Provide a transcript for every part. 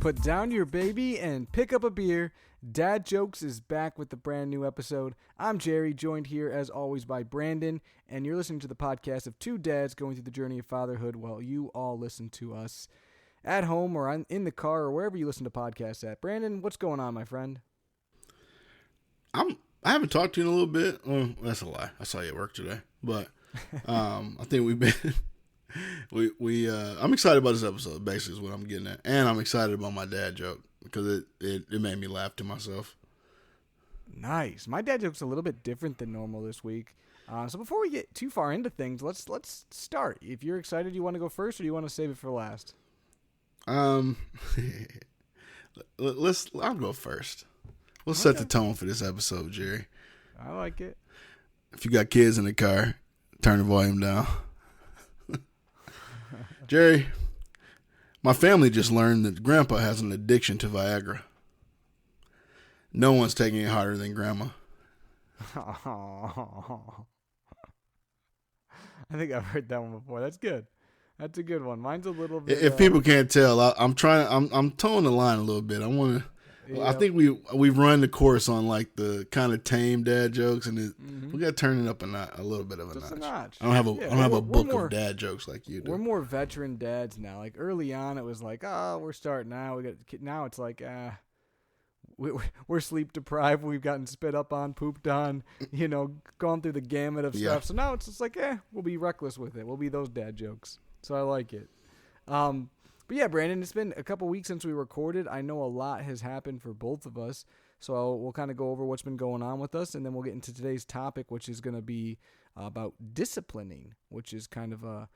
Put down your baby and pick up a beer. Dad Jokes is back with a brand new episode. I'm Jerry, joined here as always by Brandon, and you're listening to the podcast of two dads going through the journey of fatherhood while you all listen to us at home or in the car or wherever you listen to podcasts at. Brandon, what's going on, my friend? I haven't talked to you in a little bit. Well, that's a lie. I saw you at work today, but I think we've been. I'm excited about this episode, basically is what I'm getting at. And I'm excited about my dad joke because it made me laugh to myself. Nice. My dad joke's a little bit different than normal this week. So before we get too far into things, let's start. If you're excited, you want to go first or do you want to save it for last? I'll go first. We'll set the tone for this episode, Jerry. I like it. If you got kids in the car, turn the volume down. Jerry, my family just learned that Grandpa has an addiction to Viagra. No one's taking it harder than Grandma. Oh. I think I've heard that one before. That's good. That's a good one. Mine's a little bit. If people can't tell, I'm towing the line a little bit. I want to. Yep. I think we've run the course on like the kind of tame dad jokes, and we got to turn it up a little bit of a notch. I don't have a book of dad jokes like you do. We're more veteran dads now. Like early on, it was like, oh, we're starting now. Now it's like, we're sleep deprived. We've gotten spit up on, pooped on, gone through the gamut of stuff. So now it's just like, we'll be reckless with it. We'll be those dad jokes. So I like it. But yeah, Brandon, it's been a couple weeks since we recorded. I know a lot has happened for both of us. So we'll kind of go over what's been going on with us, and then we'll get into today's topic, which is going to be about disciplining, which is kind of an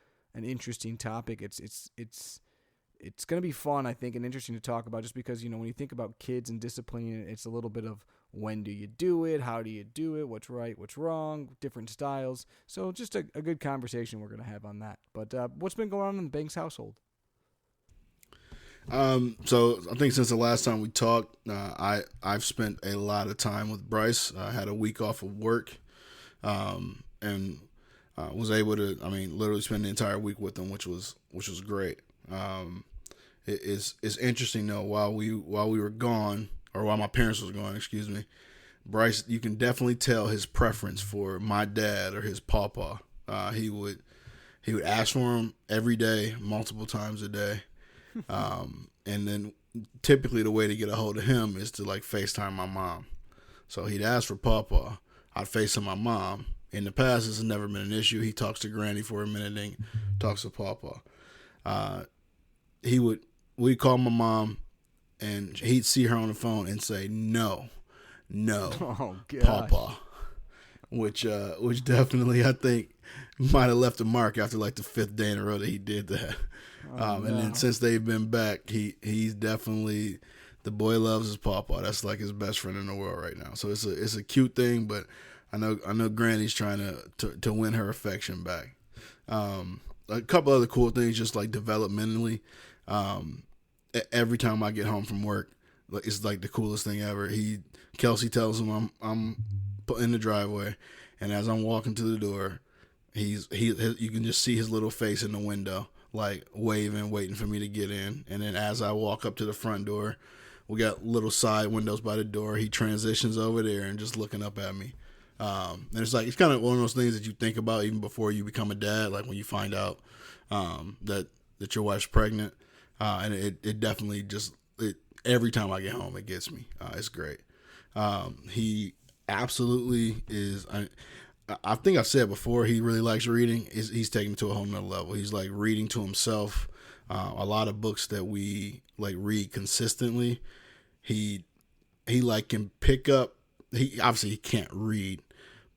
interesting topic. It's going to be fun, I think, and interesting to talk about just because, when you think about kids and disciplining, it's a little bit of when do you do it, how do you do it, what's right, what's wrong, different styles. So just a good conversation we're going to have on that. But what's been going on in the Banks household? So I think since the last time we talked, I've spent a lot of time with Bryce. I had a week off of work, and was able to, literally spend the entire week with him, which was great. It's interesting though, while we were gone, or while my parents was gone, excuse me, Bryce, you can definitely tell his preference for my dad or his pawpaw. He would ask for him every day, multiple times a day. And then typically the way to get a hold of him is to like FaceTime my mom. So he'd ask for Pawpaw. I'd FaceTime my mom. In the past, this has never been an issue. He talks to Granny for a minute and talks to Pawpaw. We'd call my mom and he'd see her on the phone and say, no, Pawpaw. Which definitely I think might have left a mark after like the fifth day in a row that he did that. And then since they've been back, he's definitely, the boy loves his pawpaw. That's like his best friend in the world right now. So it's a cute thing, but I know Granny's trying to win her affection back. A couple other cool things, just like developmentally. Every time I get home from work, it's like the coolest thing ever. Kelsey tells him I'm in the driveway, and as I'm walking to the door, you can just see his little face in the window, like waving, waiting for me to get in. And then as I walk up to the front door, we got little side windows by the door. He transitions over there and just looking up at me. And it's kind of one of those things that you think about even before you become a dad, like when you find out that your wife's pregnant. And it definitely every time I get home, it gets me. It's great. He absolutely is. I think I've said before, he really likes reading. He's taken it to a whole nother level. He's like reading to himself. A lot of books that we like read consistently, he like can pick up. He obviously can't read,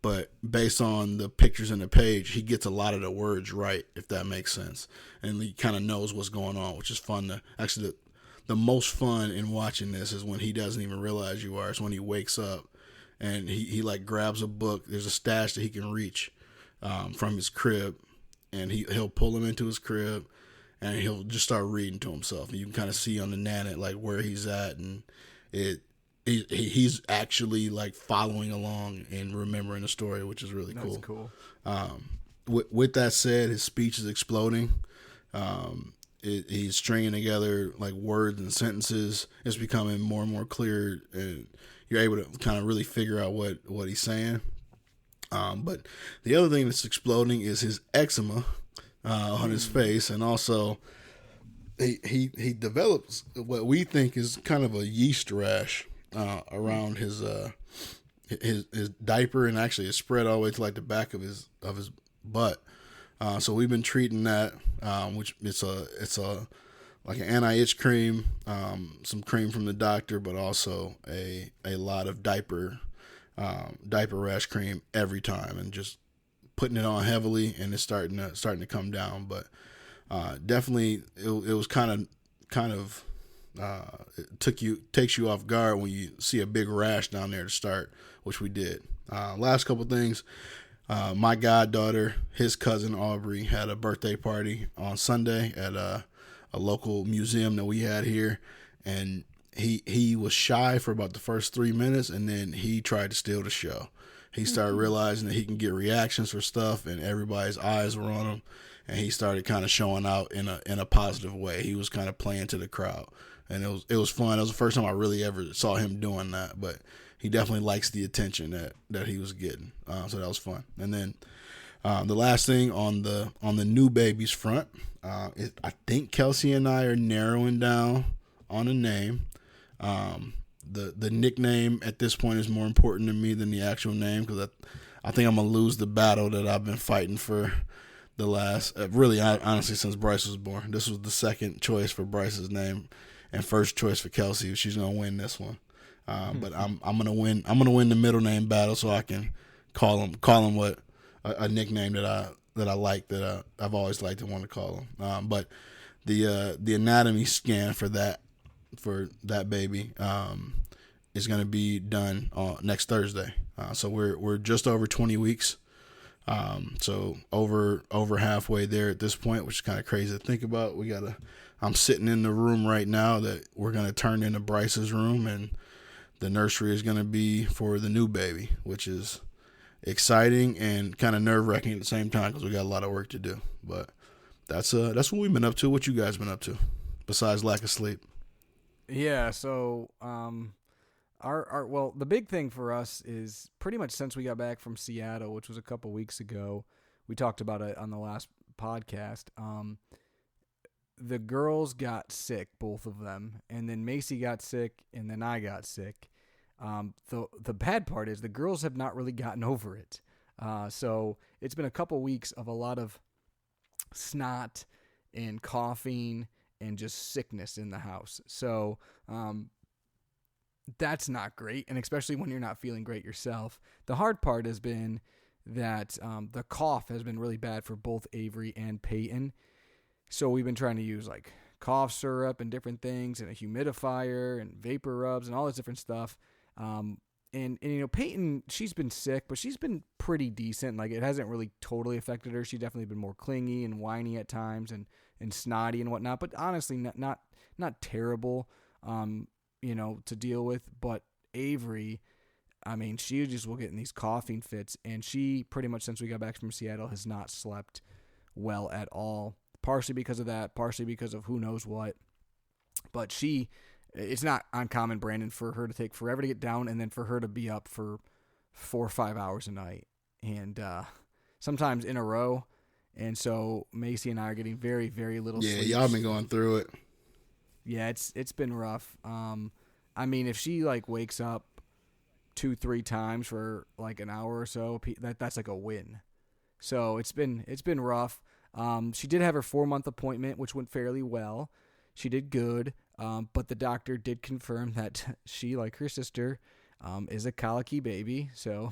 but based on the pictures in the page, he gets a lot of the words right, if that makes sense. And he kind of knows what's going on, which is fun. The most fun in watching this is when he doesn't even realize you are. It's when he wakes up and he like grabs a book. There's a stash that he can reach from his crib, and he'll pull him into his crib, and he'll just start reading to himself. And you can kind of see on the Nanit like where he's at, and he's actually like following along and remembering the story, which is really cool. That's cool. With that said, his speech is exploding. he's stringing together like words and sentences. It's becoming more and more clear, and you're able to kind of really figure out what he's saying. But the other thing that's exploding is his eczema on his face, and also he develops what we think is kind of a yeast rash around his diaper, and actually it's spread all the way to like the back of his butt. So we've been treating that, which it's a like an anti-itch cream, some cream from the doctor, but also a lot of diaper rash cream every time, and just putting it on heavily, and it's starting to come down. But definitely it was kind of it takes you off guard when you see a big rash down there to start, which we did. Last couple things. My goddaughter, his cousin Aubrey, had a birthday party on Sunday at a local museum that we had here, and he was shy for about the first 3 minutes, and then he tried to steal the show. He started realizing that he can get reactions for stuff, and everybody's eyes were on him, and he started kind of showing out in a positive way. He was kind of playing to the crowd, and it was fun. It was the first time I really ever saw him doing that, but he definitely likes the attention that he was getting. So that was fun. And then the last thing on the new baby's front, I think Kelsey and I are narrowing down on a name. The nickname at this point is more important to me than the actual name, because I think I'm going to lose the battle that I've been fighting for the last, really honestly, since Bryce was born. This was the second choice for Bryce's name and first choice for Kelsey. She's going to win this one. But I'm gonna win. I'm gonna win the middle name battle, so I can call him what a nickname that I like, that I've always liked to want to call him. But the anatomy scan for that baby is gonna be done next Thursday. So we're just over 20 weeks. So over halfway there at this point, which is kind of crazy to think about. I'm sitting in the room right now that we're gonna turn into Bryce's room, and the nursery is going to be for the new baby, which is exciting and kind of nerve-wracking at the same time, because we got a lot of work to do. But that's what we've been up to. What you guys been up to besides lack of sleep? Yeah, so the big thing for us is pretty much since we got back from Seattle, which was a couple weeks ago. We talked about it on the last podcast. The girls got sick, both of them, and then Macy got sick, and then I got sick. The bad part is the girls have not really gotten over it. So it's been a couple weeks of a lot of snot and coughing and just sickness in the house. So that's not great, and especially when you're not feeling great yourself. The hard part has been that the cough has been really bad for both Avery and Peyton. So we've been trying to use like cough syrup and different things, and a humidifier and vapor rubs and all this different stuff. And you know, Peyton, she's been sick, but she's been pretty decent. Like, it hasn't really totally affected her. She's definitely been more clingy and whiny at times, and snotty and whatnot. But honestly, not terrible, you know, to deal with. But Avery, I mean, she just will get in these coughing fits, and she pretty much since we got back from Seattle has not slept well at all. Partially because of that, partially because of who knows what. But it's not uncommon, Brandon, for her to take forever to get down, and then for her to be up for 4 or 5 hours a night, and sometimes in a row. And so Macy and I are getting very, very little sleep. Yeah, y'all been going through it. Yeah, it's been rough. I mean, if she like wakes up 2-3 times for like an hour or so, that's like a win. So it's been rough. She did have her 4-month appointment, which went fairly well. She did good, but the doctor did confirm that she, like her sister, is a colicky baby. So,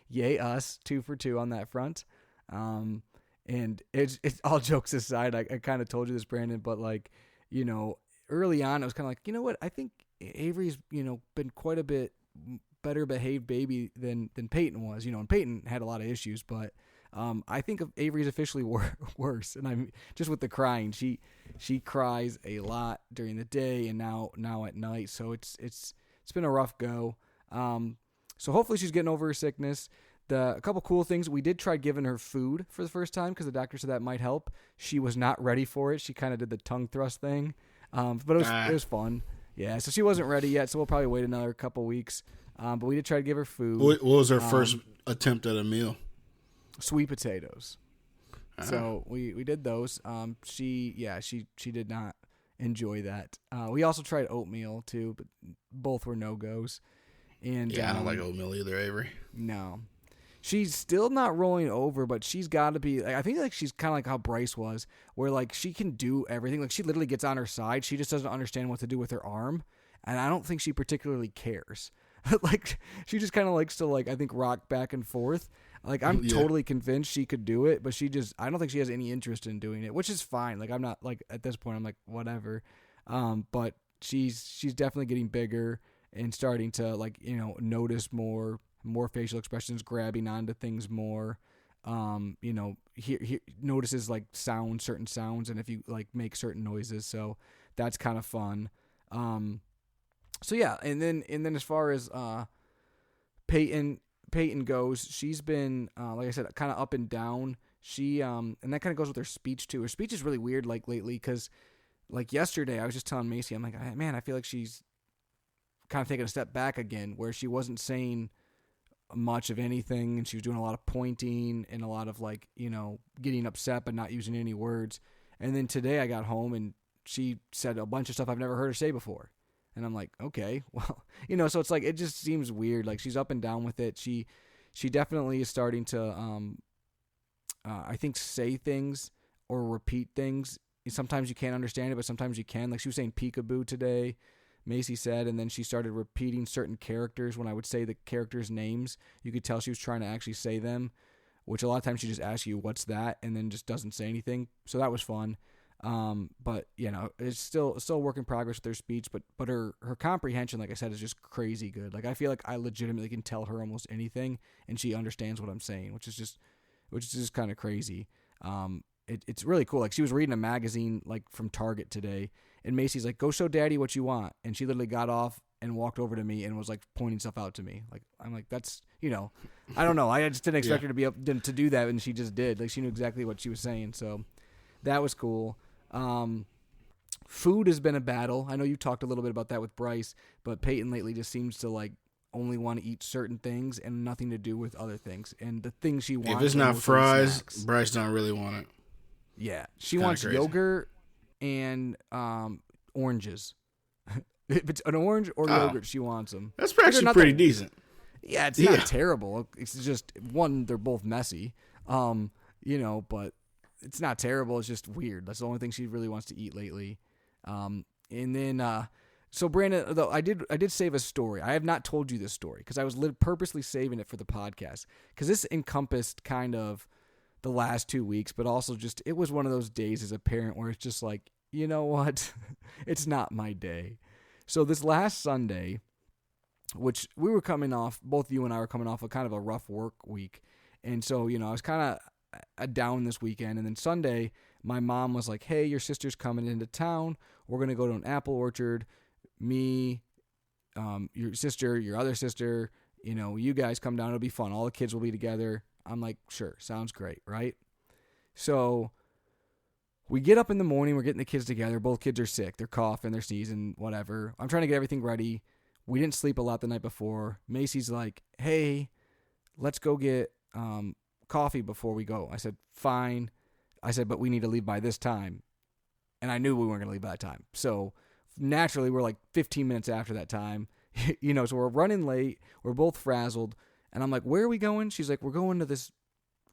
yay us, 2 for 2 on that front. And it's all jokes aside. I kind of told you this, Brandon, but like, you know, early on, I was kind of like, you know what? I think Avery's, you know, been quite a bit better behaved baby than Peyton was. You know, and Peyton had a lot of issues, but I think of Avery's officially worse, and I'm just with the crying. She cries a lot during the day and now at night. So it's been a rough go. So hopefully she's getting over her sickness. A couple cool things. We did try giving her food for the first time because the doctor said that might help. She was not ready for it. She kind of did the tongue thrust thing, but it was fun. Yeah, so she wasn't ready yet, so we'll probably wait another couple weeks. But we did try to give her food. What was her first attempt at a meal? Sweet potatoes. So we did those. She did not enjoy that. We also tried oatmeal too, but both were no-goes. And I don't like oatmeal either, Avery. No. She's still not rolling over, but she's got to be. I think like she's kind of like how Bryce was, where like she can do everything. Like she literally gets on her side. She just doesn't understand what to do with her arm, and I don't think she particularly cares. Like she just kind of likes to like I think rock back and forth. Like I'm totally convinced she could do it, but I don't think she has any interest in doing it, which is fine. Like I'm not like at this point I'm like whatever. But she's definitely getting bigger and starting to like notice more facial expressions, grabbing onto things more. He notices like certain sounds, and if you like make certain noises, so that's kind of fun. So yeah, and then as far as Peyton goes, she's been like I said, kind of up and down. She and that kind of goes with her speech too. Her speech is really weird like lately because like yesterday I was just telling Macy, I'm like, man, I feel like she's kind of taking a step back again, where she wasn't saying much of anything, and she was doing a lot of pointing and a lot of like getting upset but not using any words. And then today I got home and she said a bunch of stuff I've never heard her say before. And I'm like, okay, well, so it's like, it just seems weird. Like she's up and down with it. She definitely is starting to, I think, say things or repeat things. Sometimes you can't understand it, but sometimes you can. Like she was saying peekaboo today, Macy said, and then she started repeating certain characters. When I would say the characters' names, you could tell she was trying to actually say them, which a lot of times she just asks you, what's that? And then just doesn't say anything. So that was fun. But it's still a work in progress with her speech, but her comprehension, like I said, is just crazy good. Like I feel like I legitimately can tell her almost anything and she understands what I'm saying, which is just kind of crazy. It's really cool. Like she was reading a magazine like from Target today, and Macy's like, go show daddy what you want. And she literally got off and walked over to me and was like pointing stuff out to me. Like, I'm like, that's, I don't know. I just didn't expect her to be able to do that. And she just did. Like she knew exactly what she was saying. So that was cool. Food has been a battle. I know you talked a little bit about that with Bryce, but Peyton lately just seems to like only want to eat certain things and nothing to do with other things. And the things she wants, if it's not fries, Bryce don't really want it. Yeah, she wants yogurt and oranges. If it's an orange or yogurt, she wants them. That's actually pretty decent. Yeah, it's not terrible. It's just one, they're both messy. But it's not terrible. It's just weird. That's the only thing she really wants to eat lately. And then, so Brandon, though I did save a story. I have not told you this story because I was purposely saving it for the podcast because this encompassed kind of the last 2 weeks, but also just it was one of those days as a parent where it's just like, you know what, it's not my day. So this last Sunday, which we were coming off, both you and I were coming off a kind of a rough work week, and so I was kind of down this weekend, and then Sunday my mom was like, hey, your sister's coming into town, we're going to go to an apple orchard, me, your sister, your other sister, you guys come down, it'll be fun, all the kids will be together. I'm like, sure, sounds great, right? So we get up in the morning, we're getting the kids together, both kids are sick, they're coughing, they're sneezing, whatever, I'm trying to get everything ready. We didn't sleep a lot the night before. Macy's like, hey, let's go get coffee before we go. I said, fine. I said, but we need to leave by this time. And I knew we weren't going to leave by that time. So naturally, we're like 15 minutes after that time. So we're running late. We're both frazzled. And I'm like, where are we going? She's like, we're going to this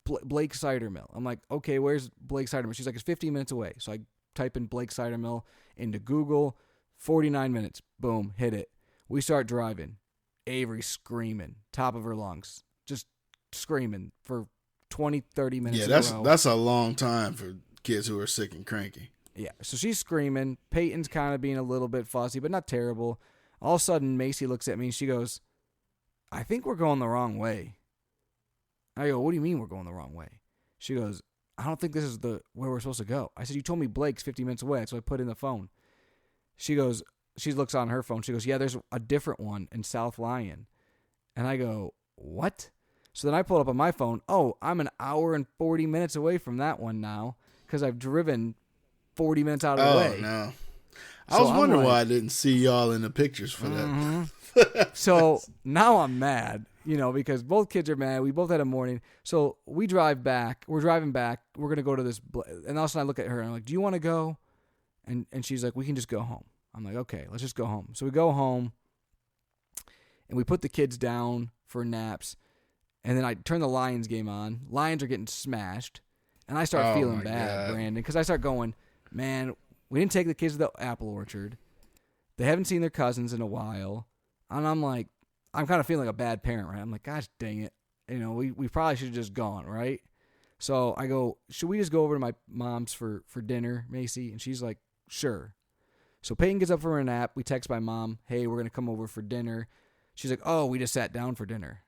Blake Cider Mill. I'm like, okay, where's Blake Cider Mill? She's like, it's 15 minutes away. So I type in Blake Cider Mill into Google. 49 minutes. Boom, hit it. We start driving. Avery screaming, top of her lungs, just screaming for 20, 30 minutes. Yeah, that's a long time for kids who are sick and cranky. Yeah, so she's screaming. Peyton's kind of being a little bit fussy, but not terrible. All of a sudden, Macy looks at me and she goes, I think we're going the wrong way. I go, what do you mean we're going the wrong way? She goes, I don't think this is where we're supposed to go. I said, you told me Blake's 50 minutes away, so I put in the phone. She looks on her phone. She goes, yeah, there's a different one in South Lyon. And I go, what? So then I pulled up on my phone. Oh, I'm an hour and 40 minutes away from that one now because I've driven 40 minutes out of the way. Oh, no. So I was I'm wondering like, why I didn't see y'all in the pictures for that. So now I'm mad, because both kids are mad. We both had a morning. So we drive back. We're driving back. We're going to go to this. And all of a sudden I look at her and I'm like, do you want to go? And she's like, we can just go home. I'm like, okay, let's just go home. So we go home and we put the kids down for naps. And then I turn the Lions game on. Lions are getting smashed. And I start feeling bad, Brandon, because I start going, man, we didn't take the kids to the apple orchard. They haven't seen their cousins in a while. And I'm like, I'm kind of feeling like a bad parent, right? I'm like, gosh dang it. We probably should have just gone, right? So I go, should we just go over to my mom's for dinner, Macy? And she's like, sure. So Peyton gets up from her nap. We text my mom, hey, we're going to come over for dinner. She's like, oh, we just sat down for dinner.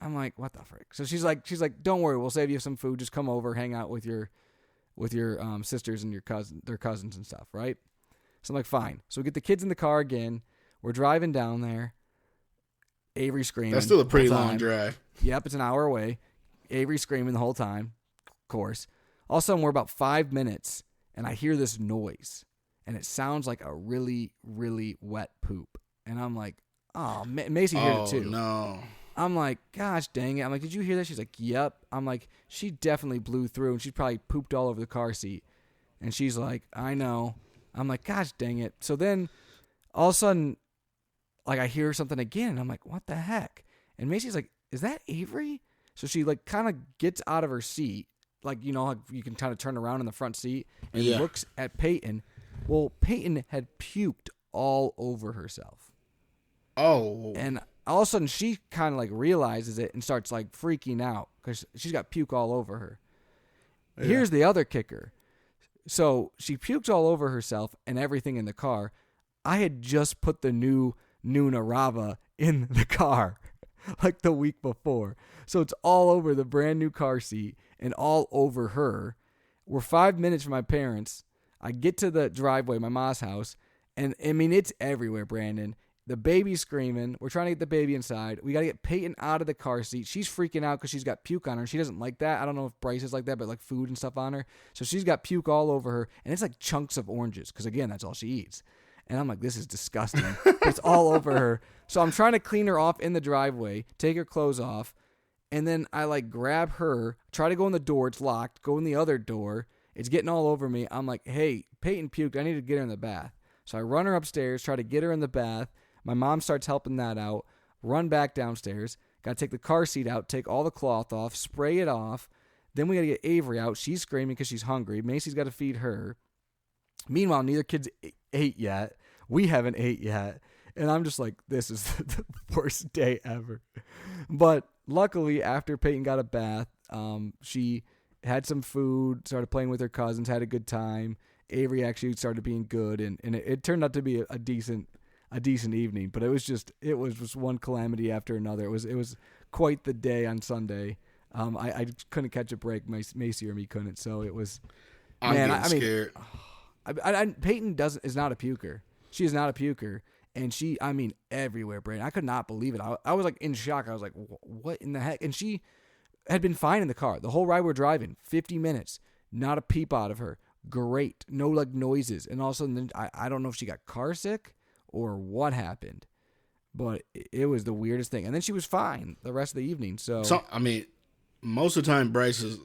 I'm like, what the frick? So she's like, don't worry, we'll save you some food. Just come over, hang out with your sisters and their cousins and stuff, right? So I'm like, fine. So we get the kids in the car again. We're driving down there. Avery screaming. That's still a pretty long drive. Yep, it's an hour away. Avery screaming the whole time, of course. All of a sudden, we're about 5 minutes, and I hear this noise, and it sounds like a really, really wet poop. And I'm like, oh, Macy heard it too. Oh, no. I'm like, gosh dang it. I'm like, did you hear that? She's like, yep. I'm like, she definitely blew through, and she probably pooped all over the car seat. And she's like, I know. I'm like, gosh dang it. So then, all of a sudden, like, I hear something again, and I'm like, what the heck? And Macy's like, is that Avery? So she, like, kind of gets out of her seat. Like, like you can kind of turn around in the front seat and looks at Peyton. Well, Peyton had puked all over herself. Oh. And all of a sudden, she kind of like realizes it and starts like freaking out because she's got puke all over her. Yeah. Here's the other kicker. So she pukes all over herself and everything in the car. I had just put the new Nuna Rava in the car like the week before. So it's all over the brand new car seat and all over her. We're 5 minutes from my parents. I get to the driveway, my mom's house, and I mean, it's everywhere, Brandon. The baby's screaming. We're trying to get the baby inside. We got to get Peyton out of the car seat. She's freaking out because she's got puke on her. She doesn't like that. I don't know if Bryce is like that, but like food and stuff on her. So she's got puke all over her. And it's like chunks of oranges because, again, that's all she eats. And I'm like, this is disgusting. It's all over her. So I'm trying to clean her off in the driveway, take her clothes off. And then I like grab her, try to go in the door. It's locked. Go in the other door. It's getting all over me. I'm like, hey, Peyton puked. I need to get her in the bath. So I run her upstairs, try to get her in the bath. My mom starts helping that out. Run back downstairs. Got to take the car seat out, take all the cloth off, spray it off. Then we got to get Avery out. She's screaming because she's hungry. Macy's got to feed her. Meanwhile, neither kid's ate yet. We haven't ate yet. And I'm just like, this is the worst day ever. But luckily, after Peyton got a bath, she had some food, started playing with her cousins, had a good time. Avery actually started being good, and it turned out to be a decent evening. But it was just one calamity after another. It was quite the day on Sunday. I couldn't catch a break. Macy or me couldn't. So it was. I'm scared. Peyton is not a puker. She is not a puker, and everywhere, Brandon. I could not believe it. I was like in shock. I was like, what in the heck? And she had been fine in the car the whole ride we're driving, 50 minutes, not a peep out of her. Great, no like noises, and all of a sudden, I don't know if she got car sick or what happened, but it was the weirdest thing. And then she was fine the rest of the evening. So most of the time Bryce has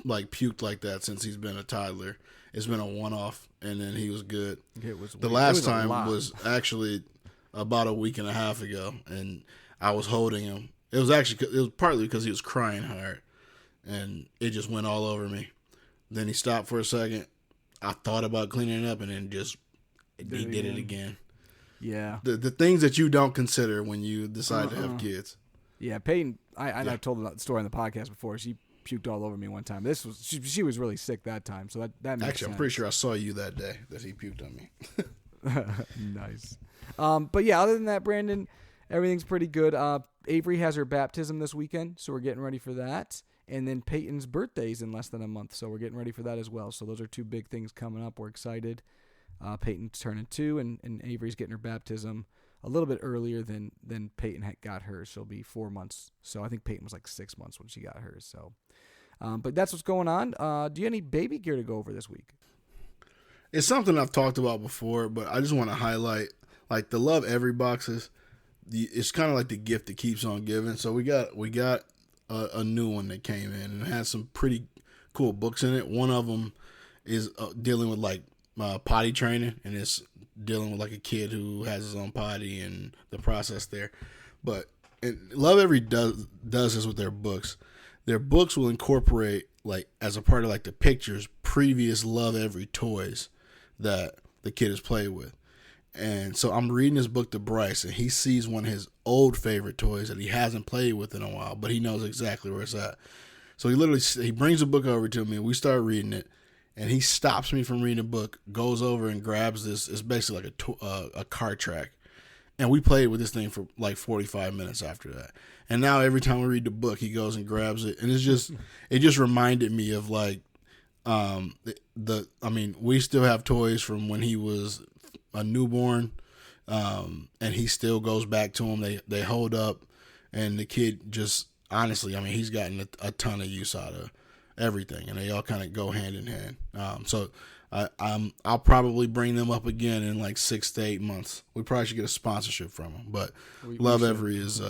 like puked like that since he's been a toddler. It's been a one-off, and then he was good. It was the last time was actually about a week and a half ago, and I was holding him. It was partly because he was crying hard, and it just went all over me. Then he stopped for a second. I thought about cleaning it up, and then he did it again. Yeah. The things that you don't consider when you decide to have kids. Yeah, Peyton, I told the story on the podcast before. She puked all over me one time. She was really sick that time, so that makes Actually, sense. I'm pretty sure I saw you that day that he puked on me. Nice. But yeah, other than that, Brandon, everything's pretty good. Avery has her baptism this weekend, so we're getting ready for that. And then Peyton's birthday's in less than a month, so we're getting ready for that as well. So those are two big things coming up. We're excited. Peyton's turning 2, and Avery's getting her baptism a little bit earlier than Peyton had got hers. She'll be 4 months. So I think Peyton was like 6 months when she got hers. So, but that's what's going on. Do you have any baby gear to go over this week? It's something I've talked about before, but I just want to highlight like the Love Every boxes. It's kind of like the gift that keeps on giving. So we got a new one that came in and it has some pretty cool books in it. One of them is dealing with like potty training, and it's dealing with like a kid who has his own potty and the process there. But Love Every does this with their books. Their books will incorporate, like as a part of like the pictures, previous Love Every toys that the kid has played with. And so I'm reading this book to Bryce, and he sees one of his old favorite toys that he hasn't played with in a while, but he knows exactly where it's at. So he brings the book over to me, and we start reading it, and he stops me from reading the book, goes over and grabs this. It's basically like a car track, and we played with this thing for like 45 minutes after that. And now every time we read the book, he goes and grabs it, and it just reminded me of like we still have toys from when he was a newborn, and he still goes back to them. They hold up, and the kid just honestly, he's gotten a ton of use out of everything, and they all kind of go hand in hand. So I'll probably bring them up again in like 6 to 8 months. We probably should get a sponsorship from them, but Love Every is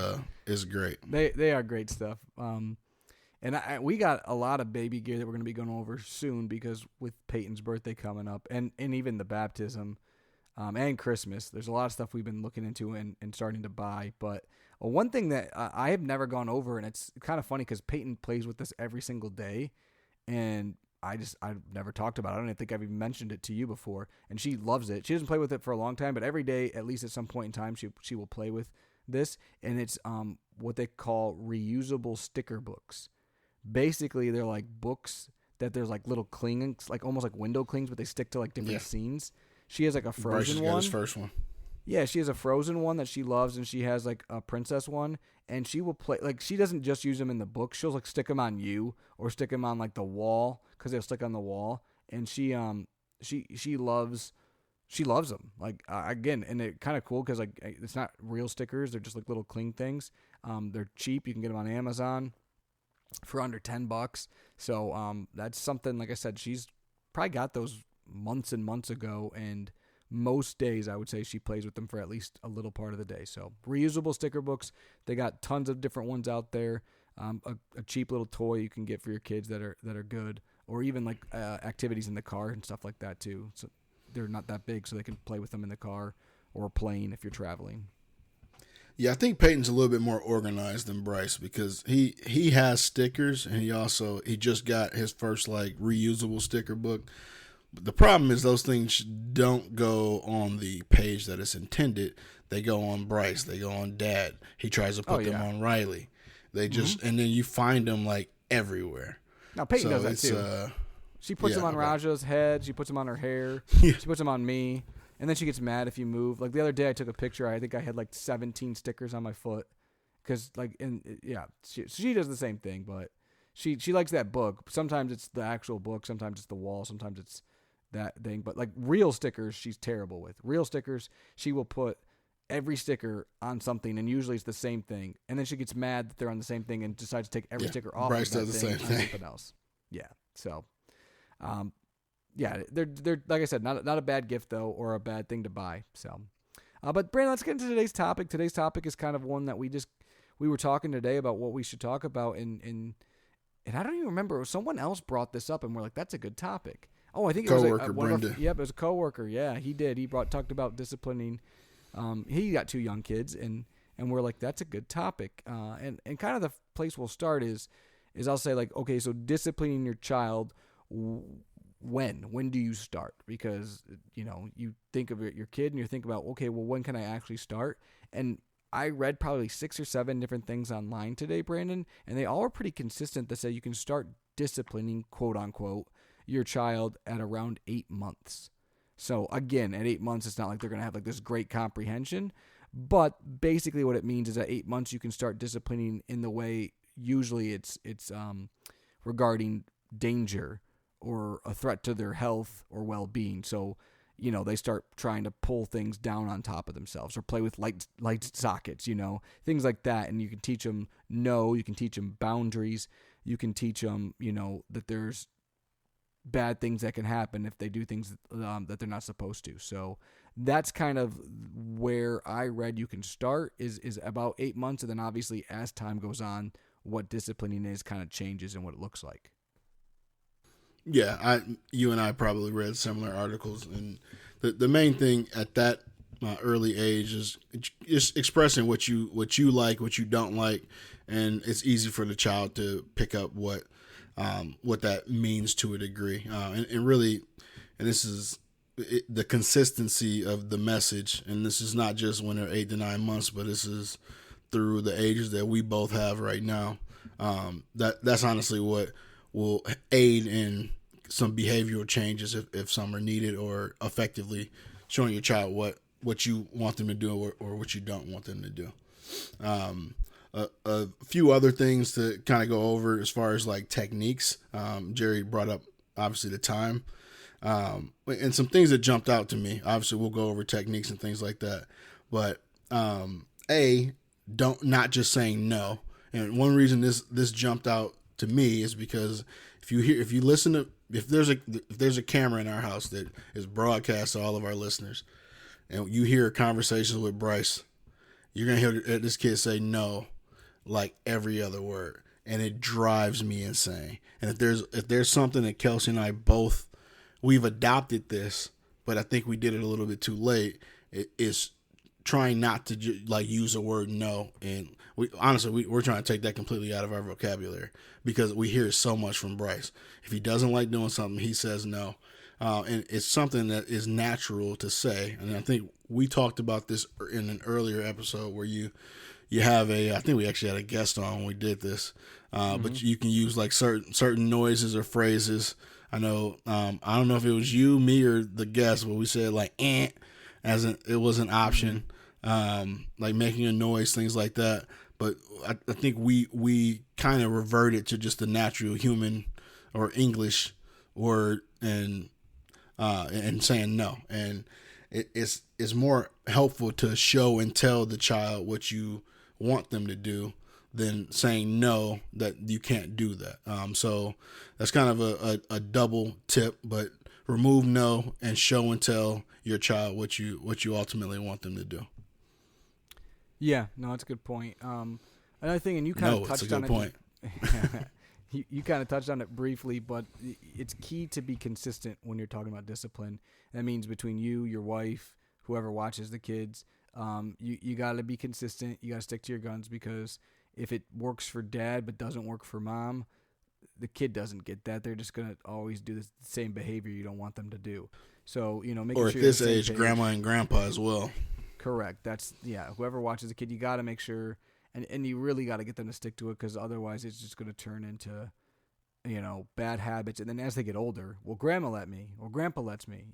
great. They are great stuff. And we got a lot of baby gear that we're going to be going over soon because with Peyton's birthday coming up and even the baptism and Christmas, there's a lot of stuff we've been looking into and starting to buy. But one thing that I have never gone over, and it's kind of funny because Peyton plays with this every single day, and I've never talked about it. I don't think I've even mentioned it to you before, and she loves it. She doesn't play with it for a long time, but every day, at least at some point in time, she will play with this, and it's what they call reusable sticker books. Basically, they're like books that there's like little clings, like almost like window clings, but they stick to like different scenes. She has like a Frozen one. Bryce got his first one. Yeah, she has a Frozen one that she loves, and she has like a Princess one, and she will play, like she doesn't just use them in the book. She'll like stick them on you or stick them on like the wall because they'll stick on the wall, and she loves them. Like again, and they're kind of cool because like it's not real stickers; they're just like little cling things. They're cheap. You can get them on Amazon for under $10. So that's something, like I said, she's probably got those months and months ago, and most days I would say she plays with them for at least a little part of the day. So reusable sticker books, they got tons of different ones out there. A cheap little toy you can get for your kids that are good, or even like activities in the car and stuff like that too. So they're not that big, so they can play with them in the car or plane if you're traveling. Yeah, I think Peyton's a little bit more organized than Bryce because he has stickers, and he just got his first like reusable sticker book. But the problem is those things don't go on the page that it's intended. They go on Bryce. They go on Dad. He tries to put them on Riley. They just and then you find them like everywhere. Now Peyton does that too. She puts them on Raja's head. She puts them on her hair. She puts them on me. And then she gets mad if you move. Like the other day I took a picture. I think I had like 17 stickers on my foot. Because she does the same thing. But she likes that book. Sometimes it's the actual book. Sometimes it's the wall. Sometimes it's that thing. But like real stickers, she's terrible with. Real stickers, she will put every sticker on something. And usually it's the same thing. And then she gets mad that they're on the same thing and decides to take every sticker off Bryce of that does thing the same thing. something else. Yeah. So... yeah, they're like I said, not a bad gift though, or a bad thing to buy. So, but Brandon, let's get into today's topic. Today's topic is kind of one that we were talking today about what we should talk about, and I don't even remember. Someone else brought this up, and we're like, that's a good topic. Oh, I think it was Brenda. Yep, it was a coworker. Yeah, he did. He talked about disciplining. He got 2 young kids, and we're like, that's a good topic. And kind of the place we'll start is I'll say like, okay, so disciplining your child. When do you start? Because, you think of your kid and you think about, okay, well, when can I actually start? And I read probably 6 or 7 different things online today, Brandon, and they all are pretty consistent that say you can start disciplining, quote unquote, your child at around 8 months. So again, at 8 months, it's not like they're going to have like this great comprehension, but basically what it means is at 8 months, you can start disciplining in the way, usually it's regarding danger or a threat to their health or well-being. So they start trying to pull things down on top of themselves or play with light sockets, things like that. And you can teach them no, you can teach them boundaries, you can teach them, that there's bad things that can happen if they do things that they're not supposed to. So that's kind of where I read you can start is about 8 months. And then obviously as time goes on, what disciplining is kind of changes and what it looks like. Yeah, you and I probably read similar articles, and the main thing at that early age is just expressing what you like, what you don't like, and it's easy for the child to pick up what that means to a degree, and really, and this is the consistency of the message, and this is not just when they're 8 to 9 months, but this is through the ages that we both have right now. That's honestly what will aid in some behavioral changes if some are needed, or effectively showing your child what you want them to do or what you don't want them to do. A few other things to kind of go over as far as like techniques. Jerry brought up obviously the time, and some things that jumped out to me. Obviously we'll go over techniques and things like that, but not just saying no. And one reason this jumped out to me is because if there's a camera in our house that is broadcast to all of our listeners, and you hear conversations with Bryce, you're gonna hear this kid say no like every other word, and it drives me insane. And if there's something that Kelsey and I both, we've adopted this, but I think we did it a little bit too late, it is trying not to use the word no. And we're trying to take that completely out of our vocabulary because we hear so much from Bryce. If he doesn't like doing something, he says no. And it's something that is natural to say. And I think we talked about this in an earlier episode where you have I think we actually had a guest on when we did this, but you can use like certain noises or phrases. I know, I don't know if it was you, me, or the guest, but we said like it was an option, like making a noise, things like that. But I think we kind of reverted to just the natural human or English word and saying no. And it's more helpful to show and tell the child what you want them to do than saying no, that you can't do that. So that's kind of a double tip, but remove no and show and tell your child what you ultimately want them to do. Yeah, no, that's a good point. Another thing, and you kind of touched on it. Point. You kind of touched on it briefly, but it's key to be consistent when you're talking about discipline. That means between you, your wife, whoever watches the kids, you got to be consistent. You got to stick to your guns, because if it works for dad but doesn't work for mom, the kid doesn't get that. They're just going to always do the same behavior you don't want them to do. So, making sure. Or at this age, grandma and grandpa as well. Correct. Whoever watches the kid, you got to make sure, and you really got to get them to stick to it, because otherwise it's just going to turn into, bad habits. And then as they get older, well, grandma let me, or grandpa lets me,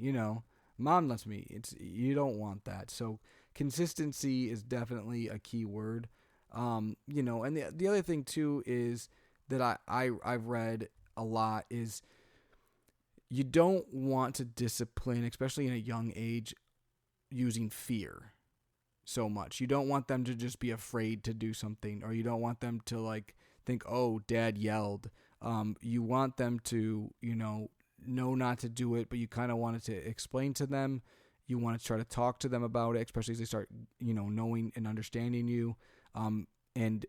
mom lets me. You don't want that. So consistency is definitely a key word. And the other thing too is that I've read a lot is you don't want to discipline, especially in a young age, using fear so much. You don't want them to just be afraid to do something, or you don't want them to think, oh, dad yelled. You want them to, know not to do it, but you kind of wanted to explain to them. You want to try to talk to them about it, especially as they start, knowing and understanding you. And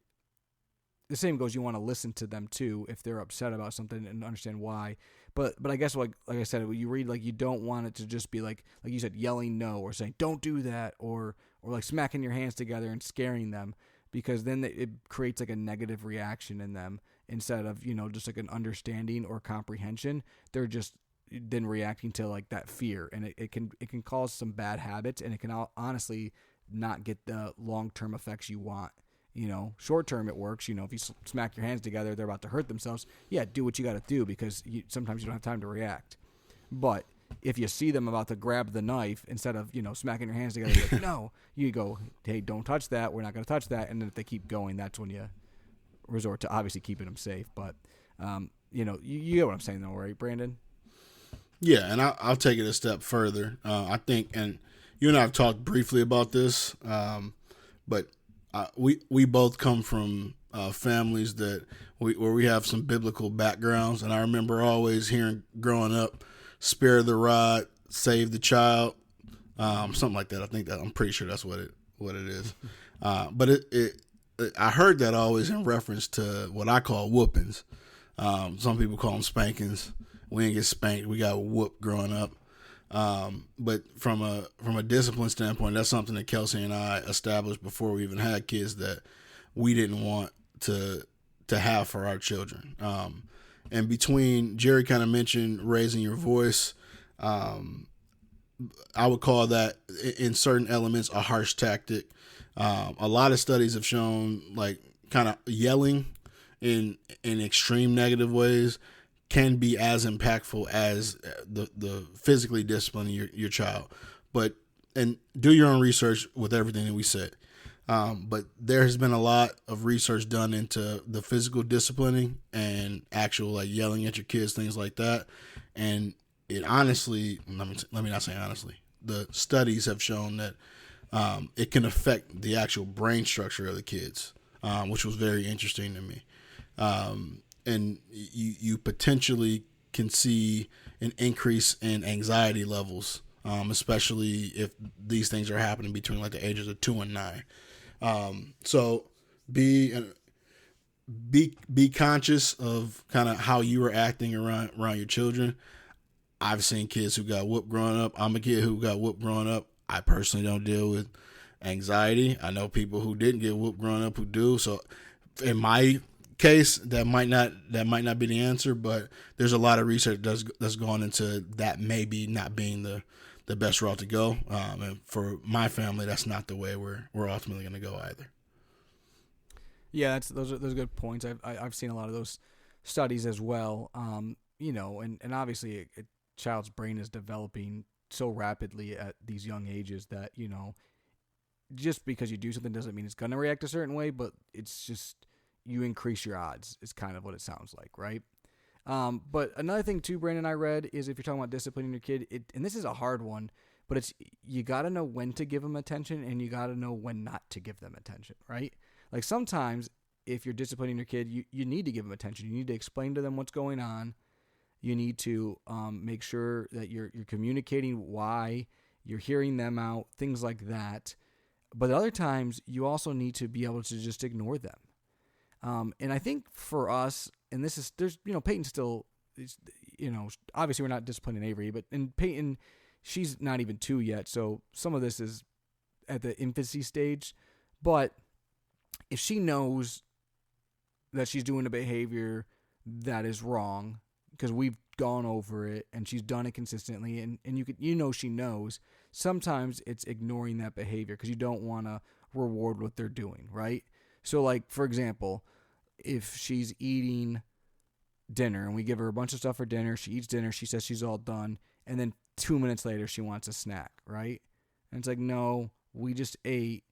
the same goes, you want to listen to them too if they're upset about something and understand why. But I guess like I said, you read, you don't want it to just be like you said, yelling no, or saying don't do that, or smacking your hands together and scaring them, because then it creates a negative reaction in them instead of just an understanding or comprehension. They're just then reacting to that fear, and it can cause some bad habits, and it can honestly not get the long-term effects you want. Short term it works. If you smack your hands together, they're about to hurt themselves. Yeah, do what you got to do, because sometimes you don't have time to react. But if you see them about to grab the knife, instead of smacking your hands together, no, you go, hey, don't touch that. We're not going to touch that. And then if they keep going, that's when you resort to obviously keeping them safe. But you get what I'm saying, though, right, Brandon? Yeah, and I'll take it a step further. I think, and you and I have talked briefly about this, but we both come from families where we have some biblical backgrounds, and I remember always hearing growing up, "Spare the rod, save the child," something like that. I'm pretty sure that's what it is. But I heard that always in reference to what I call whoopings. Some people call them spankings. We didn't get spanked. We got whooped growing up. But from a discipline standpoint, that's something that Kelsey and I established before we even had kids that we didn't want to have for our children. And between Jerry kind of mentioned raising your voice, I would call that in certain elements a harsh tactic. A lot of studies have shown like kind of yelling in extreme negative ways can be as impactful as the physically disciplining your child. And do your own research with everything that we said. But there has been a lot of research done into the physical disciplining and actual like yelling at your kids, things like that. And it honestly, let me not say honestly, the studies have shown that it can affect the actual brain structure of the kids, which was very interesting to me. And you potentially can see an increase in anxiety levels, especially if these things are happening between like the ages of 2 and 9. So be conscious of kind of how you are acting around your children. I've seen kids who got whooped growing up. I'm a kid who got whooped growing up. I personally don't deal with anxiety. I know people who didn't get whooped growing up who do. So in my case, that might not be the answer, but there's a lot of research that's gone into that maybe not being the best route to go. And for my family, that's not the way we're ultimately going to go either. Yeah, those are good points. I've seen a lot of those studies as well. And obviously a child's brain is developing so rapidly at these young ages that, just because you do something doesn't mean it's going to react a certain way, but it's just you increase your odds is kind of what it sounds like, right? But another thing too, Brandon, I read is if you're talking about disciplining your kid, and this is a hard one, but it's you got to know when to give them attention and you got to know when not to give them attention, right? Like sometimes if you're disciplining your kid, you need to give them attention. You need to explain to them what's going on. You need to make sure that you're communicating why, you're hearing them out, things like that. But other times you also need to be able to just ignore them. And I think for us, and Peyton still is, obviously we're not disciplining Avery, but in Peyton, she's not even 2 yet. So some of this is at the infancy stage, but if she knows that she's doing a behavior that is wrong, because we've gone over it and she's done it consistently, and she knows, sometimes it's ignoring that behavior because you don't want to reward what they're doing, right? So, like, for example, if she's eating dinner and we give her a bunch of stuff for dinner, she eats dinner, she says she's all done, and then 2 minutes later she wants a snack, right? And it's like, no, we just ate.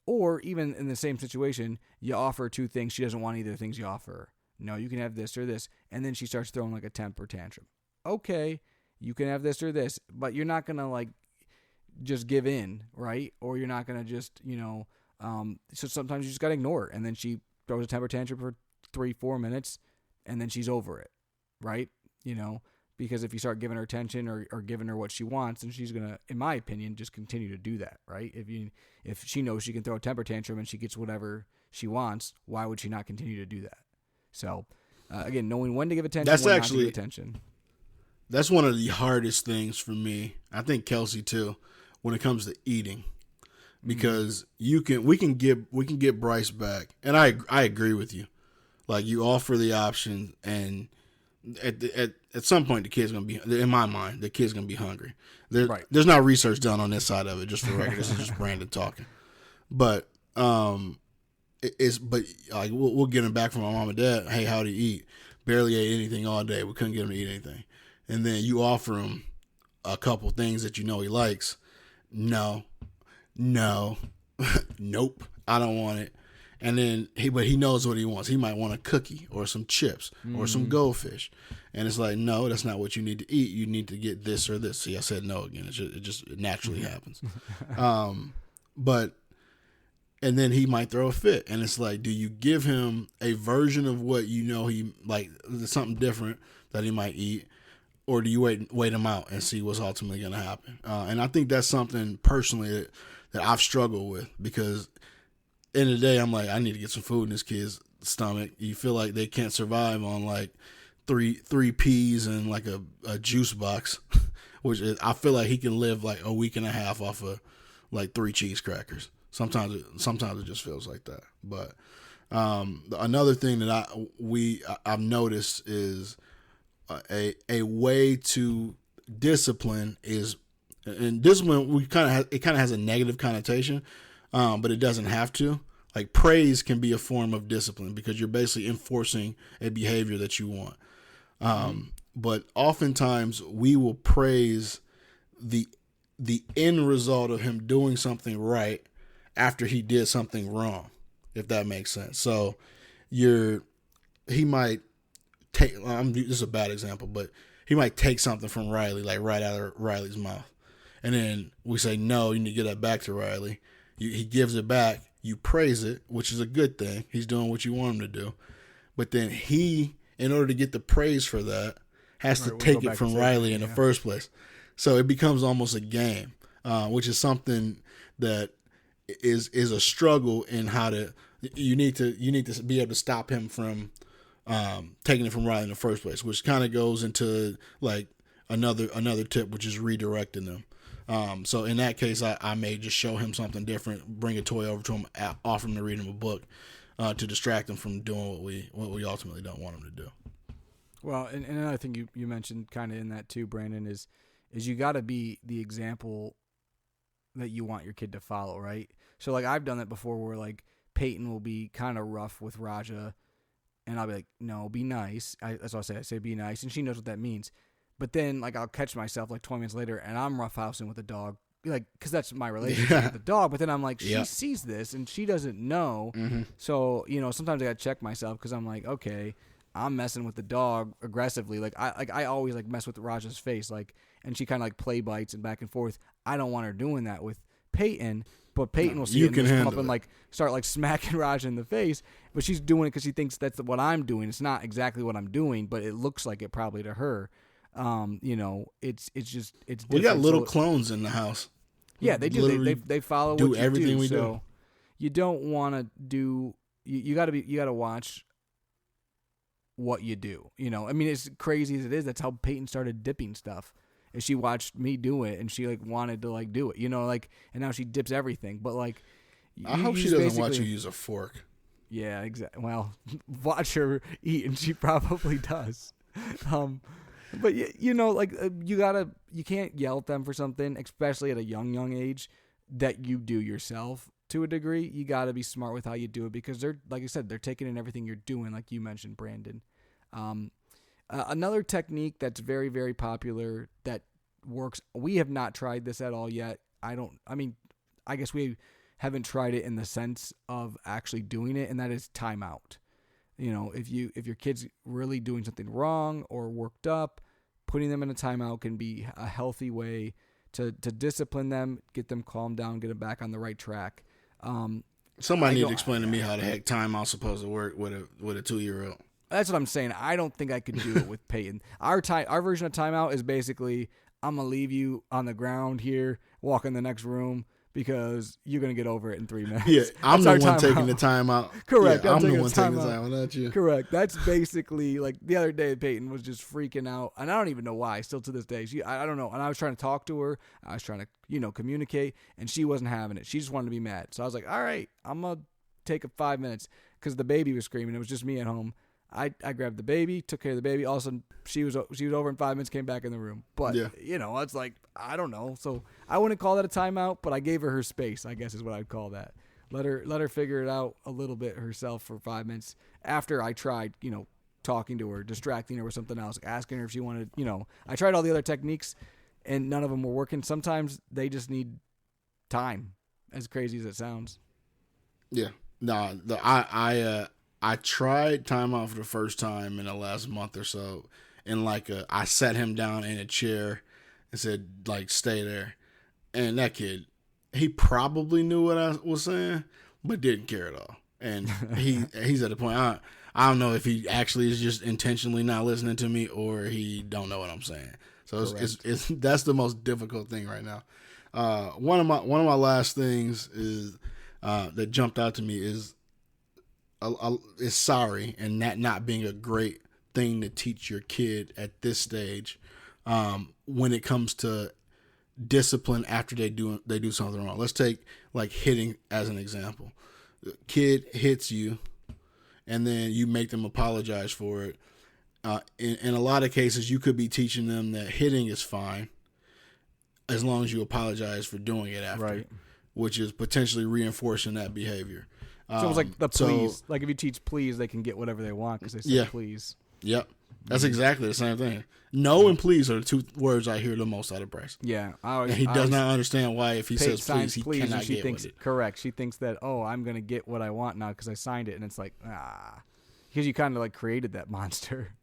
Or even in the same situation, you offer her 2 things, she doesn't want either of the things you offer her. No, you can have this or this, and then she starts throwing like a temper tantrum. Okay, you can have this or this, but you're not going to like just give in, right? Or you're not going to just, so sometimes you just got to ignore her, and then she throws a temper tantrum for 3-4 minutes, and then she's over it, right? Because if you start giving her attention or giving her what she wants, then she's going to, in my opinion, just continue to do that, right? If she knows she can throw a temper tantrum and she gets whatever she wants, why would she not continue to do that? So, again, knowing when to give attention, when not to give attention. That's one of the hardest things for me. I think Kelsey too, when it comes to eating. Because we can get Bryce back, and I agree with you. Like, you offer the option, and at some point the kid's gonna be, in my mind, the kid's gonna be hungry. Right. There's not research done on this side of it, just for record. This is just Brandon talking. But we'll get him back from my mom and dad. Hey, how'd he eat? Barely ate anything all day. We couldn't get him to eat anything, and then you offer him a couple things that he likes. No, nope, I don't want it. And then but he knows what he wants. He might want a cookie or some chips or some goldfish. And it's like, no, that's not what you need to eat. You need to get this or this. See, I said no again. It just naturally happens. And then he might throw a fit. And it's like, do you give him a version of what you know he like, something different that he might eat, or do you wait him out and see what's ultimately going to happen? And I think that's something personally that I've struggled with, because end of the day, I'm like, I need to get some food in this kid's stomach. You feel like they can't survive on like three peas and like a juice box, which is, I feel like he can live like a week and a half off of like 3 cheese crackers. Sometimes it just feels like that. But another thing that I've noticed is a way to discipline is, and discipline it kind of has a negative connotation, but it doesn't have to. Like praise can be a form of discipline because you're basically enforcing a behavior that you want. But oftentimes we will praise the end result of him doing something right after he did something wrong, if that makes sense. So he might take, this is a bad example, but he might take something from Riley, like right out of Riley's mouth. And then we say, no, you need to get that back to Riley. He gives it back. You praise it, which is a good thing. He's doing what you want him to do. But then he, in order to get the praise for that, has to take it from Riley in the first place. So it becomes almost a game, which is something that is a struggle in how to, you need to be able to stop him from taking it from Riley in the first place, which kind of goes into like another tip, which is redirecting them. So in that case, I may just show him something different, bring a toy over to him, offer him to read him a book, to distract him from doing what we ultimately don't want him to do. Well, and another thing you mentioned kind of in that too, Brandon, is you got to be the example that you want your kid to follow, right? So like I've done that before, where like Peyton will be kind of rough with Raja, and I'll be like, no, be nice. That's what I say be nice, and she knows what that means. But then, like, I'll catch myself, like, 20 minutes later, and I'm roughhousing with the dog, like, because that's my relationship with the dog. But then I'm like, she sees this, and she doesn't know. Mm-hmm. So, sometimes I got to check myself, because I'm like, okay, I'm messing with the dog aggressively. Like, I always, like, mess with Raja's face, like, and she kind of, like, play bites and back and forth. I don't want her doing that with Peyton, but Peyton will see it and just come up and, like, start, like, smacking Raja in the face. But she's doing it because she thinks that's what I'm doing. It's not exactly what I'm doing, but it looks like it probably to her. It's different. We got little clones in the house. Yeah, they do. They follow what you do. Everything we do. You don't want to do. You got to watch what you do. I mean, as crazy as it is, that's how Peyton started dipping stuff. Is she watched me do it and she like wanted to like do it. And now she dips everything. But like, I hope she doesn't watch you use a fork. Yeah, exactly. Well, watch her eat, and she probably does. But you can't yell at them for something, especially at a young age, that you do yourself to a degree. You got to be smart with how you do it, because they're, like I said, they're taking in everything you're doing, like you mentioned, Brandon. Another technique that's very, very popular that works. We have not tried this at all yet. I guess we haven't tried it in the sense of actually doing it, and that is timeout. If your kid's really doing something wrong or worked up, putting them in a timeout can be a healthy way to discipline them, get them calmed down, get them back on the right track. Somebody need to explain to me how the heck timeout's supposed to work with a 2-year-old. That's what I'm saying. I don't think I could do it with Peyton. Our version of timeout is basically, I'm gonna leave you on the ground here, walk in the next room, because you're going to get over it in 3 minutes. Yeah, I'm the one taking the time out. Correct. Yeah, I'm the one taking the time out, not you. Correct. That's basically, like, the other day Peyton was just freaking out, and I don't even know why, still to this day. I don't know. And I was trying to talk to her. I was trying to, communicate, and she wasn't having it. She just wanted to be mad. So I was like, all right, I'm going to take 5 minutes, because the baby was screaming. It was just me at home. I grabbed the baby, took care of the baby. All of a sudden, she was over in 5 minutes, came back in the room. But, it's like, I don't know. So I wouldn't call that a timeout, but I gave her space, I guess is what I'd call that. Let her figure it out a little bit herself for 5 minutes after I tried, talking to her, distracting her with something else, asking her if she wanted, I tried all the other techniques, and none of them were working. Sometimes they just need time, as crazy as it sounds. Yeah. No, I tried timeout for the first time in the last month or so, and I sat him down in a chair and said like stay there, and that kid, he probably knew what I was saying, but didn't care at all, and he's at the point I don't know if he actually is just intentionally not listening to me or he don't know what I'm saying. So it's that's the most difficult thing right now. One of my last things is that jumped out to me is sorry, and that not being a great thing to teach your kid at this stage when it comes to discipline after they do something wrong. Let's take like hitting as an example. The kid hits you, and then you make them apologize for it. In a lot of cases, you could be teaching them that hitting is fine as long as you apologize for doing it after, right? Which is potentially reinforcing that behavior. It's almost like the please. Like if you teach please, they can get whatever they want because they say please. Yep. That's exactly the same thing. No and please are the two words I hear the most out of Bryce. Yeah. And he does not understand why if he says please, he cannot get with it. Correct. She thinks that, I'm going to get what I want now because I signed it. And it's like, because you kind of like created that monster.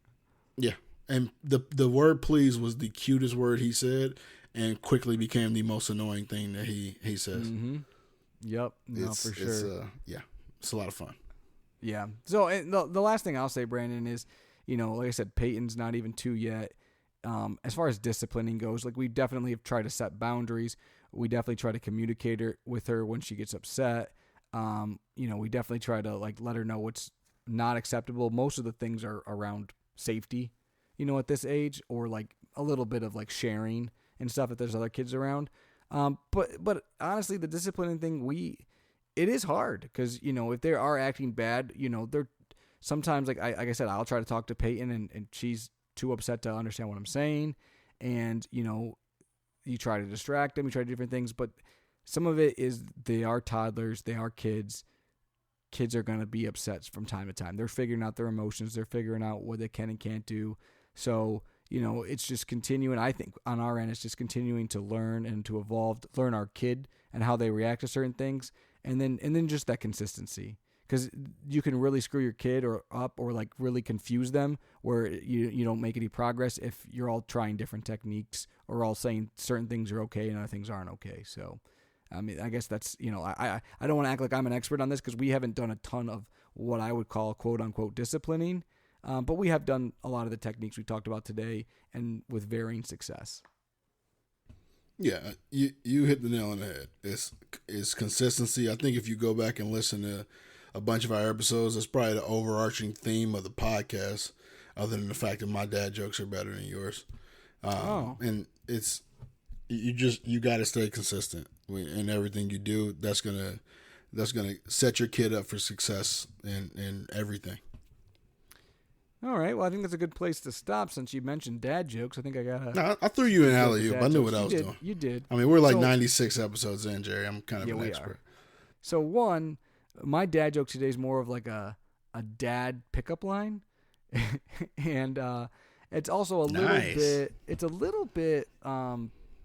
Yeah. And the word please was the cutest word he said and quickly became the most annoying thing that he says. Mm-hmm. Yep. No, for sure. It's a lot of fun. Yeah. So the last thing I'll say, Brandon, is, like I said, Peyton's not even 2 yet. As far as disciplining goes, like we definitely have tried to set boundaries. We definitely try to communicate with her when she gets upset. We definitely try to like let her know what's not acceptable. Most of the things are around safety, at this age, or like a little bit of like sharing and stuff if there's other kids around. But honestly, the disciplining thing, it is hard because, if they are acting bad, they're sometimes like I said, I'll try to talk to Peyton and she's too upset to understand what I'm saying. And, you try to distract them, you try different things, but some of it is they are toddlers, they are kids. Kids are going to be upset from time to time. They're figuring out their emotions. They're figuring out what they can and can't do. So, it's just continuing. I think on our end, it's just continuing to learn and to evolve, learn our kid and how they react to certain things. And then just that consistency, because you can really screw your kid up or like really confuse them where you don't make any progress if you're all trying different techniques or all saying certain things are okay and other things aren't okay. So, I mean, I guess that's, I don't want to act like I'm an expert on this because we haven't done a ton of what I would call quote unquote disciplining. But we have done a lot of the techniques we talked about today and with varying success. Yeah, you hit the nail on the head. It's consistency. I think if you go back and listen to a bunch of our episodes, that's probably the overarching theme of the podcast, other than the fact that my dad jokes are better than yours. And it's you got to stay consistent in everything you do. That's gonna set your kid up for success in everything. All right. Well, I think that's a good place to stop since you mentioned dad jokes. I think I got No, I threw you an alley-oop. I knew what I was doing. You did. I mean, we're like 96 episodes in, Jerry. I'm kind of an expert. So my dad joke today is more of like a dad pickup line. And it's also a little bit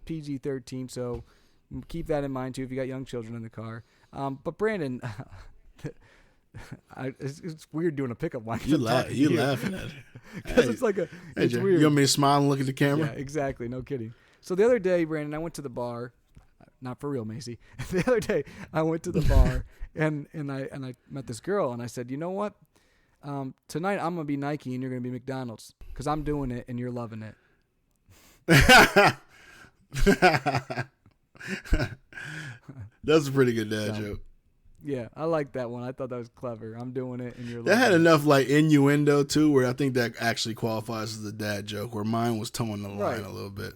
PG-13, so keep that in mind too if you got young children in the car. But Brandon, it's weird doing a pickup line. You laughing at it because it's like it's weird. You want me to smile and look at the camera? Yeah, exactly. No kidding. So the other day, Brandon, I went to the bar. Not for real, Macy. The other day, I went to the bar and I met this girl and I said, you know what? Tonight I'm gonna be Nike and you're gonna be McDonald's because I'm doing it and you're loving it. That's a pretty good dad joke. Yeah, I like that one. I thought that was clever. I'm doing it, and you're. That had enough like innuendo too, where I think that actually qualifies as a dad joke. Where mine was towing the line a little bit.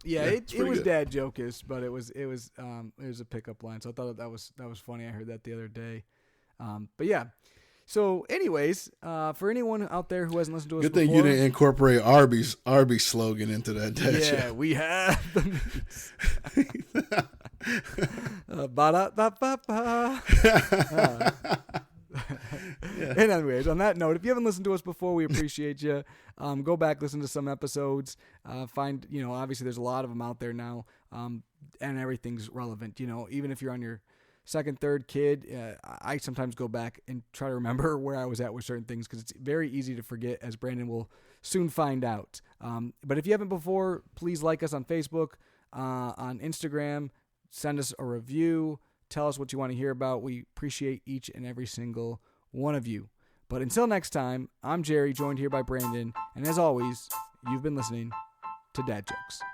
Yeah, it was good. Dad joke-ish, but it was a pickup line. So I thought that was funny. I heard that the other day. But yeah. So, anyways, for anyone out there who hasn't listened to us good before, thing you didn't incorporate Arby's slogan into that dad joke. Yeah, we have the meats. Ba-da-ba-ba-ba. And anyways, on that note, if you haven't listened to us before, we appreciate you. Go back, listen to some episodes. Find, obviously there's a lot of them out there now, and everything's relevant. Even if you're on your second, third kid, I sometimes go back and try to remember where I was at with certain things because it's very easy to forget, as Brandon will soon find out. But if you haven't before, please like us on Facebook, on Instagram, send us a review, tell us what you want to hear about. We appreciate each and every single one of you. But until next time, I'm Jerry, joined here by Brandon, and as always, you've been listening to Dad Jokes.